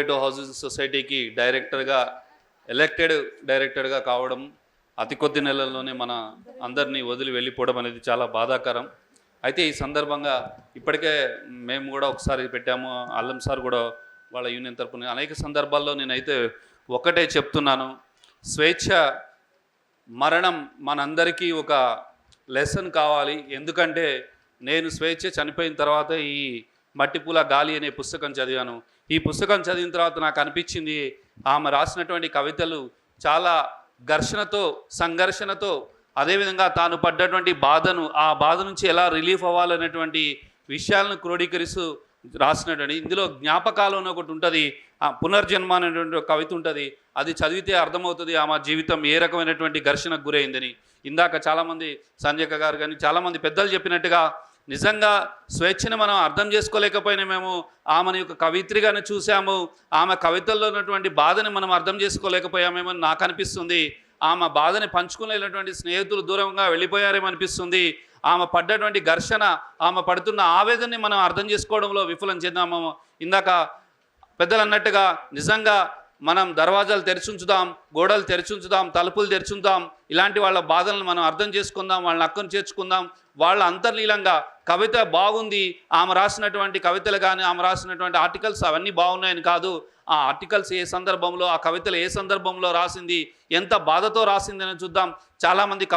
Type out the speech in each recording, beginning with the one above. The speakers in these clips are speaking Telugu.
పొటాటో హౌసెస్ సొసైటీకి ఎలక్టెడ్ డైరెక్టర్గా కావడం అతి కొద్ది నెలల్లోనే మన అందరినీ వదిలి వెళ్ళిపోవడం అనేది చాలా బాధాకరం. అయితే ఈ సందర్భంగా ఇప్పటికే మేము కూడా ఒకసారి పెట్టాము, అల్లం సార్ కూడా వాళ్ళ యూనియన్ తరపున అనేక సందర్భాల్లో నేనైతే ఒకటే చెప్తున్నాను, స్వేచ్ఛ మరణం మనందరికీ ఒక లెసన్ కావాలి. ఎందుకంటే నేను స్వేచ్ఛ చనిపోయిన తర్వాత ఈ మట్టిపూల గాలి అనే పుస్తకం చదివాను. ఈ పుస్తకం చదివిన తర్వాత నాకు అనిపించింది, ఆమె రాసినటువంటి కవితలు చాలా ఘర్షణతో, సంఘర్షణతో, అదేవిధంగా తాను పడ్డటువంటి బాధను, ఆ బాధ నుంచి ఎలా రిలీఫ్ అవ్వాలనేటువంటి విషయాలను క్రోడీకరిస్తూ రాసినటువంటి, ఇందులో జ్ఞాపకాలు అని ఒకటి ఉంటుంది, పునర్జన్మ అనేటువంటి ఒక కవిత ఉంటుంది. అది చదివితే అర్థమవుతుంది ఆమె జీవితం ఏ రకమైనటువంటి ఘర్షణకు గురైందని. ఇందాక చాలామంది సంజయ్ గారు కానీ చాలామంది పెద్దలు చెప్పినట్టుగా నిజంగా స్వేచ్ఛను మనం అర్థం చేసుకోలేకపోయినా మేము ఆమెను యొక్క కవిత్రిగానే చూసాము, ఆమె కవితల్లో ఉన్నటువంటి బాధని మనం అర్థం చేసుకోలేకపోయామేమో నాకు అనిపిస్తుంది. ఆమె బాధని పంచుకునేటువంటి స్నేహితులు దూరంగా వెళ్ళిపోయారేమో అనిపిస్తుంది. ఆమె పడ్డటువంటి ఘర్షణ, ఆమె పడుతున్న ఆవేదనని మనం అర్థం చేసుకోవడంలో విఫలం చెందాము. ఇందాక పెద్దలు అన్నట్టుగా నిజంగా మనం దర్వాజాలు తెరిచుంచుదాం, గోడలు తెరిచుంచుదాం, తలుపులు తెరిచుందాం, ఇలాంటి వాళ్ళ బాధలను మనం అర్థం చేసుకుందాం, వాళ్ళని హక్కును చేర్చుకుందాం. వాళ్ళ అంతర్లీనంగా కవిత బాగుంది, ఆమె రాసినటువంటి కవితలు కానీ ఆమె రాసినటువంటి ఆర్టికల్స్ అవన్నీ బాగున్నాయని కాదు, ఆ ఆర్టికల్స్ ఏ సందర్భంలో, ఆ కవితలు ఏ సందర్భంలో రాసింది, ఎంత బాధతో రాసింది అని చూద్దాం. చాలామంది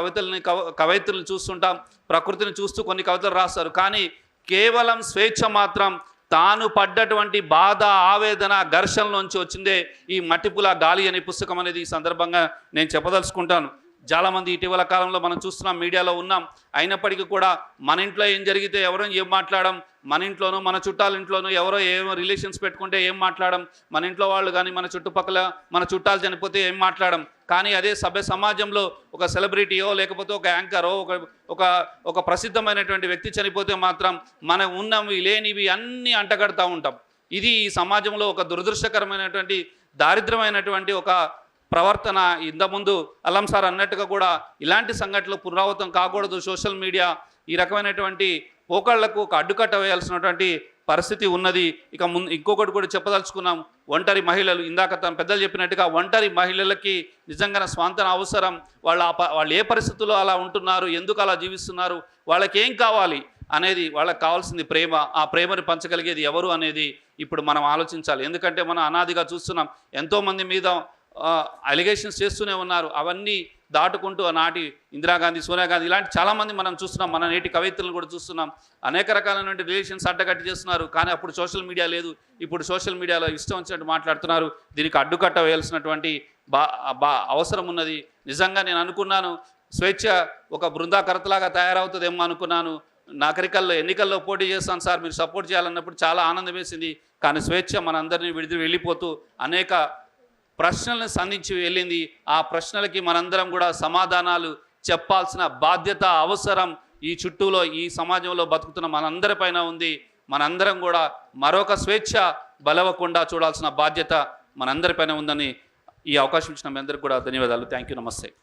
కవయిత్రులను చూస్తుంటాం, ప్రకృతిని చూస్తూ కొన్ని కవితలు రాస్తారు. కానీ కేవలం స్వేచ్ఛ మాత్రం తాను పడ్డటువంటి బాధ, ఆవేదన, ఘర్షణలోంచి వచ్చిందే ఈ మట్టిపూల గాలి అనే పుస్తకం అనేది ఈ సందర్భంగా నేను చెప్పదలుచుకుంటాను. చాలామంది ఇటీవల కాలంలో మనం చూస్తున్నాం, మీడియాలో ఉన్నాం. అయినప్పటికీ కూడా మన ఇంట్లో ఏం జరిగితే ఎవరో ఏం మాట్లాడడం, మన ఇంట్లోనూ మన చుట్టాల ఇంట్లోనూ ఎవరో ఏమో రిలేషన్స్ పెట్టుకుంటే ఏం మాట్లాడడం, మన ఇంట్లో వాళ్ళు కానీ మన చుట్టుపక్కల మన చుట్టాలు చనిపోతే ఏం మాట్లాడడం. కానీ అదే సభ్య సమాజంలో ఒక సెలబ్రిటీయో లేకపోతే ఒక యాంకరో ఒక ప్రసిద్ధమైనటువంటి వ్యక్తి చనిపోతే మాత్రం మనం ఉన్నవి లేనివి అన్నీ అంటగడతా ఉంటాం. ఇది ఈ సమాజంలో ఒక దురదృష్టకరమైనటువంటి, దారిద్రమైనటువంటి ఒక ప్రవర్తన. ఇంతకుముందు అల్లం సార్ అన్నట్టుగా కూడా ఇలాంటి సంఘటనలు పునరావృతం కాకూడదు. సోషల్ మీడియా ఈ రకమైనటువంటి పోకళ్లకు ఒక అడ్డుకట్ట వేయాల్సినటువంటి పరిస్థితి ఉన్నది. ఇక ఇంకొకటి కూడా చెప్పదలుచుకున్నాం, ఒంటరి మహిళలు. ఇందాక తన పెద్దలు చెప్పినట్టుగా ఒంటరి మహిళలకి నిజంగా స్వాంతన అవసరం. వాళ్ళు ఏ పరిస్థితుల్లో అలా ఉంటున్నారు, ఎందుకు అలా జీవిస్తున్నారు, వాళ్ళకి ఏం కావాలి అనేది, వాళ్ళకి కావాల్సింది ప్రేమ. ఆ ప్రేమని పంచగలిగేది ఎవరు అనేది ఇప్పుడు మనం ఆలోచించాలి. ఎందుకంటే మనం అనాదిగా చూస్తున్నాం, ఎంతోమంది మీద అలిగేషన్స్ చేస్తూనే ఉన్నారు. అవన్నీ దాటుకుంటూ ఆనాటి ఇందిరాగాంధీ, సోనియా గాంధీ ఇలాంటి చాలామంది మనం చూస్తున్నాం. మన నేటి కవితలను కూడా చూస్తున్నాం. అనేక రకాలైన రిలేషన్స్ అడ్డగట్టి చేస్తున్నారు. కానీ అప్పుడు సోషల్ మీడియా లేదు. ఇప్పుడు సోషల్ మీడియాలో ఇష్టం వచ్చినట్టు మాట్లాడుతున్నారు. దీనికి అడ్డుకట్ట వేయాల్సినటువంటి అవసరం ఉన్నది. నిజంగా నేను అనుకున్నాను, స్వేచ్ఛ ఒక బృందాకరతలాగా తయారవుతుందేమో అనుకున్నాను. ఎన్నికల్లో పోటీ చేస్తాను సార్, మీరు సపోర్ట్ చేయాలన్నప్పుడు చాలా ఆనందం వేసింది. కానీ స్వేచ్ఛ మనందరినీ వెళ్ళిపోతూ అనేక ప్రశ్నలను సంధించి వెళ్ళింది. ఆ ప్రశ్నలకి మనందరం కూడా సమాధానాలు చెప్పాల్సిన బాధ్యత, అవసరం ఈ చుట్టూలో, ఈ సమాజంలో బతుకుతున్న మనందరిపైన ఉంది. మనందరం కూడా మరొక స్వేచ్ఛ బలవకుండా చూడాల్సిన బాధ్యత మనందరిపైన ఉందని ఈ అవకాశం ఇచ్చిన మీ అందరికీ కూడా ధన్యవాదాలు. థ్యాంక్ యూ, నమస్తే.